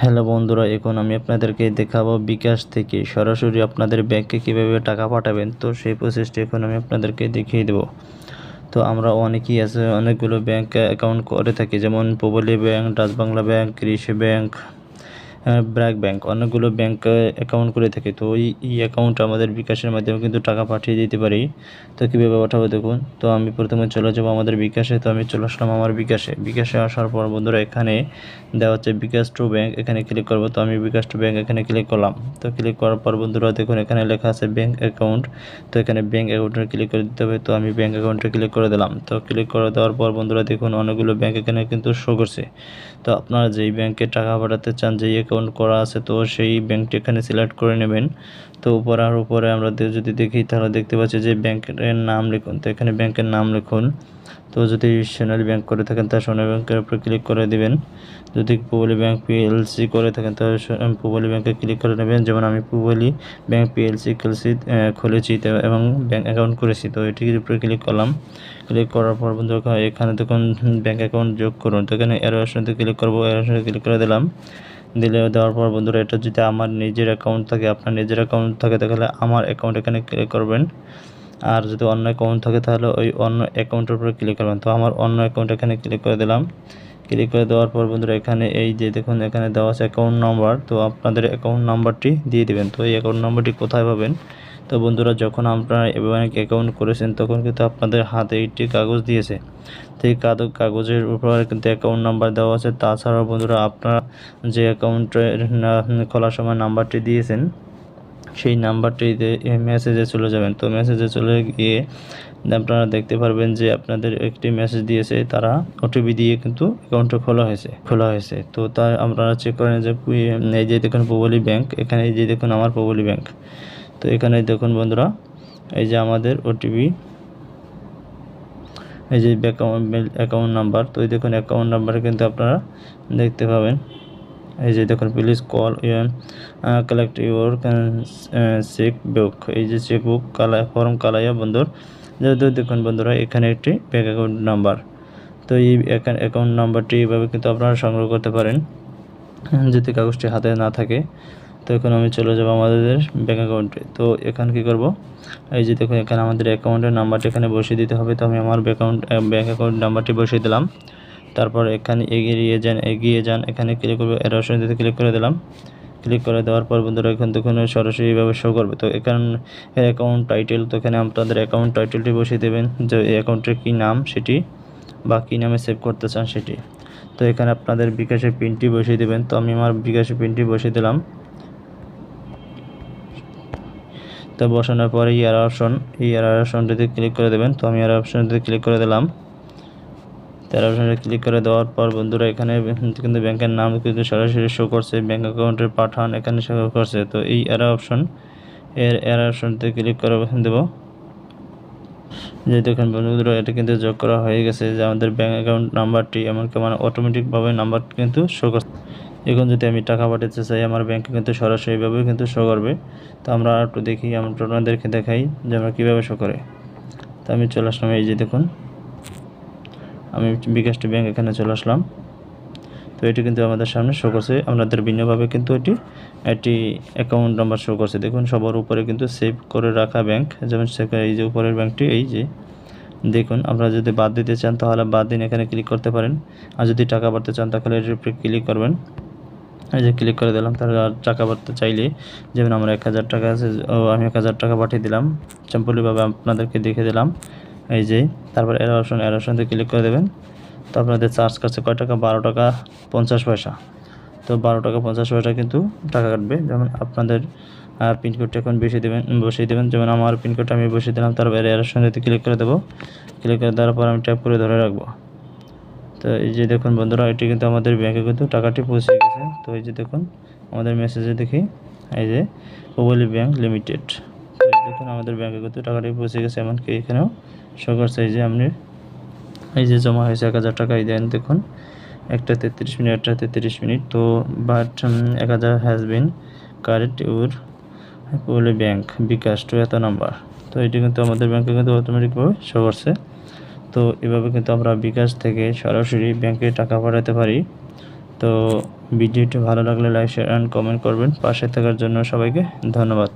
Hello বন্ধুরা, এখন আমি আপনাদেরকে দেখাবো বিকাশ থেকে সরাসরি আপনাদের ব্যাংকে কিভাবে টাকা পাঠাবেন। তো সেই প্রসেসটি এখন আমি আপনাদেরকে দেখিয়ে দেব। তো আমরা অনেকেই আছে অনেকগুলো ব্যাংক অ্যাকাউন্ট করে থাকি, যেমন Pubali bank, Dutch Bangla bank, কৃষি ব্যাংক, ব্র্যাক ব্যাংক, অনেকগুলো ব্যাংক অ্যাকাউন্ট করে থাকি। তো এই অ্যাকাউন্টে আমাদের বিকাশের মাধ্যমে কিন্তু টাকা পাঠিয়ে দিতে পারি। তো কীভাবে পাঠাবো দেখুন। তো আমি প্রথমে চলে যাবো আমাদের বিকাশে। তো আমি চলে আসলাম আমার বিকাশে আসার পর বন্ধুরা এখানে দেওয়া হচ্ছে বিকাশ টু ব্যাংক, এখানে ক্লিক করবো। তো আমি বিকাশ টু ব্যাংক এখানে ক্লিক করলাম। তো ক্লিক করার পর বন্ধুরা দেখুন এখানে লেখা আছে ব্যাংক অ্যাকাউন্ট। তো এখানে ব্যাংক অ্যাকাউন্টে ক্লিক করে দিতে হবে। তো আমি ব্যাংক অ্যাকাউন্টে ক্লিক করে দিলাম। তো ক্লিক করে দেওয়ার পর বন্ধুরা দেখুন অনেকগুলো ব্যাংক এখানে কিন্তু শো করছে। তো আপনারা যেই ব্যাংকে টাকা পাঠাতে চান, যেই অ্যাকাউন্ট করা আছে, তো সেই ব্যাংকটি এখানে সিলেক্ট করে নেবেন। তো উপরে আমরা যদি দেখি তাহলে দেখতে পাচ্ছি যে ব্যাংকের নাম লিখুন। তো এখানে ব্যাংকের নাম লিখুন। তো যদি সোনালী ব্যাংক করে থাকেন তাহলে সোনালী ব্যাংকের উপরে ক্লিক করে দিবেন। যদি পূবালী ব্যাংক পিএলসি করে থাকেন তাহলে পূবালী ব্যাংকে ক্লিক করে নেবেন। যেমন আমি পূবালী ব্যাংক পিএলসি খুলেছি এবং ব্যাংক অ্যাকাউন্ট করেছি। তো এটির উপরে ক্লিক করলাম। ক্লিক করার পর বন্ধু এখানে দেখুন ব্যাংক অ্যাকাউন্ট যোগ করুন। তো এখানে এরো অপশনতে ক্লিক করবো, এরো অপশনে ক্লিক করে দিলাম। দেওয়ার পর বন্ধুরা এটা যদি আমার নিজের অ্যাকাউন্ট থাকে, আপনার নিজের অ্যাকাউন্ট থাকে তাহলে আমার অ্যাকাউন্ট এখানে ক্লিক করবেন। আর যদি অন্য অ্যাকাউন্ট থাকে তাহলে ওই অন্য অ্যাকাউন্টের উপরে ক্লিক করবেন। তো আমার অন্য অ্যাকাউন্ট এখানে ক্লিক করে দিলাম। ক্লিক করে দেওয়ার পর বন্ধুরা এখানে এই যে দেখুন এখানে দেওয়া আছে অ্যাকাউন্ট নাম্বার। তো আপনাদের অ্যাকাউন্ট নাম্বারটি দিয়ে দেবেন। তো এই অ্যাকাউন্ট নাম্বারটি কোথায় পাবেন? তো বন্ধুরা যখন আপনারা ব্যাংক অ্যাকাউন্ট করেছেন তখন কিন্তু আপনাদের হাতে একটি কাগজ দিয়েছে। তো এই কাগজের উপরে কিন্তু অ্যাকাউন্ট নাম্বার দেওয়া আছে। তাছাড়াও বন্ধুরা আপনারা যে অ্যাকাউন্টের খোলার সময় নাম্বারটি দিয়েছেন সেই নাম্বারটিতে মেসেজে চলে যাবেন। তো মেসেজে চলে গিয়ে আপনারা দেখতে পারবেন যে আপনাদের একটি মেসেজ দিয়েছে, তারা ওটিপি দিয়ে কিন্তু অ্যাকাউন্টটা খোলা হয়েছে। তো তাই আপনারা চেক করেন যে এই যে দেখুন পূবালী ব্যাংক, এখানে এই যে দেখুন আমার পূবালী ব্যাংক। তো এখানে দেখুন বন্ধুরা এই যে আমাদের ওটিপি, এই যে অ্যাকাউন্ট নাম্বার। তো এই দেখুন অ্যাকাউন্ট নাম্বারে কিন্তু আপনারা দেখতে পাবেন। এই যে দেখুন please call collect your chequebook, এই যে চেকবুক ফর্ম কালাইয়া বন্ধুর। যেহেতু দেখুন বন্ধুরা এখানে একটি ব্যাংক অ্যাকাউন্ট নাম্বার। তো এই অ্যাকাউন্ট নাম্বারটি এইভাবে কিন্তু আপনারা সংগ্রহ করতে পারেন যদি কাগজটি হাতে না থাকে। তো এখন আমি চলে যাব আমাদের ব্যাংক অ্যাকাউন্টে। তো এখানে কি করব, এই যে দেখুন এখানে আমাদের অ্যাকাউন্টের নাম্বারটি এখানে বসিয়ে দিতে হবে। তো আমি আমার ব্যাংক অ্যাকাউন্ট নাম্বারটি বসিয়ে দিলাম। তারপর এখানে এগিয়ে যান এখানে ক্লিক করবো, এর অপশনটিতে ক্লিক করে দিলাম। ক্লিক করে দেওয়ার পর বন্ধুরা এখান থেকে সরাসরি এইভাবে শো করবে। তো এখানে অ্যাকাউন্ট টাইটেল, তো এখানে আপনাদের অ্যাকাউন্ট টাইটেলটি বসিয়ে দেবেন, যে এই অ্যাকাউন্টের কী নাম সেটি বা কী নামে সেভ করতে চান সেটি। তো এখানে আপনাদের বিকাশের পিনটি বসিয়ে দেবেন। তো আমি আমার বিকাশের পিনটি বসিয়ে দিলাম। তো বসানোর পরে এই এর অপশনটিতে ক্লিক করে দেবেন। তো আমি এর অপশনটিতে ক্লিক করে দিলাম। তার অপশনে ক্লিক করে দেওয়ার পর বন্ধুরা এখানে কিন্তু ব্যাংকের নাম কিন্তু সরাসরি শো করছে, ব্যাংক অ্যাকাউন্টের পাঠান এখানে শো করছে। তো এই এর অপশনতে ক্লিক করে দেবো। যে দেখুন বন্ধুরা এটা কিন্তু যোগ করা হয়ে গেছে, যে আমাদের ব্যাংক অ্যাকাউন্ট নাম্বারটি এমনকি মানে অটোমেটিকভাবে নাম্বার কিন্তু শো করছে। এখন যদি আমি টাকা পাঠাতে চাই আমার ব্যাংকে কিন্তু সরাসরিভাবে কিন্তু শো করবে। তো আমরা একটু দেখি, আমরা আপনাদেরকে দেখাই যে আমরা কীভাবে শো করে। তো আমি চলে আসলাম, এই যে দেখুন আমি বিকাশ টু ব্যাংক এখানে চলে আসলাম। তো এটি কিন্তু আমাদের সামনে শো করছে, আপনাদের ভিন্নভাবে কিন্তু এটি অ্যাকাউন্ট নাম্বার শো করছে। দেখুন সবার উপরে কিন্তু সেভ করে রাখা ব্যাংক, যেমন এই যে উপরের ব্যাংকটি, এই যে দেখুন আপনারা যদি বাদ দিতে চান তাহলে বাদ দিন এখানে ক্লিক করতে পারেন। আর যদি টাকা বাড়তে চান তাহলে এটির উপরে ক্লিক করবেন। এই যে ক্লিক করে দিলাম। তাহলে আর টাকা বাড়তে চাইলে যেমন আমার 1000 টাকা আছে, আমি 1000 টাকা পাঠিয়ে দিলাম, সিম্পলিভাবে আপনাদেরকে দেখে দিলাম। এই যে তারপর এর অপশনতে ক্লিক করে দেবেন। তো আপনাদের চার্জ কাটছে কয় টাকা, 12 টাকা 50 পয়সা। তো 12 টাকা 50 পয়সা কিন্তু টাকা কাটবে। যেমন আপনাদের পিনকোডটা এখন বসিয়ে দেবেন। যেমন আমার পিনকোডটা আমি বসিয়ে দিলাম। তারপর এর অপশনটিতে ক্লিক করে দেবো। ক্লিক করে দেওয়ার পর আমি ট্যাপ করে ধরে রাখবো। তো এই যে দেখুন বন্ধুরা এটি কিন্তু আমাদের ব্যাংকে কিন্তু টাকাটি পৌঁছে গেছে। তো এই যে দেখুন আমাদের মেসেজে দেখি, এই যে পূবালী ব্যাংক লিমিটেড, দেখুন আমাদের ব্যাংকে কিন্তু টাকাটি পৌঁছে গেছে। এমনকি এখানেও শো করছে এই যে আপনি এই যে জমা হয়েছে 1000 টাকা। এই দেন দেখুন একটা 33 মিনিট, একটা 33 মিনিট। তো but 1000 has been correct your Pubali bank bKash to এত নাম্বার। তো এটি কিন্তু আমাদের ব্যাংকে কিন্তু অটোমেটিকভাবে শো করছে। তো এভাবে কিন্তু আমরা বিকাশ থেকে সরাসরি ব্যাংকে টাকা পাঠাতে পারি। তো ভিডিওটি ভালো লাগলে লাইক শেয়ার অ্যান্ড কমেন্ট করবেন। পাশে থাকার জন্য সবাইকে ধন্যবাদ।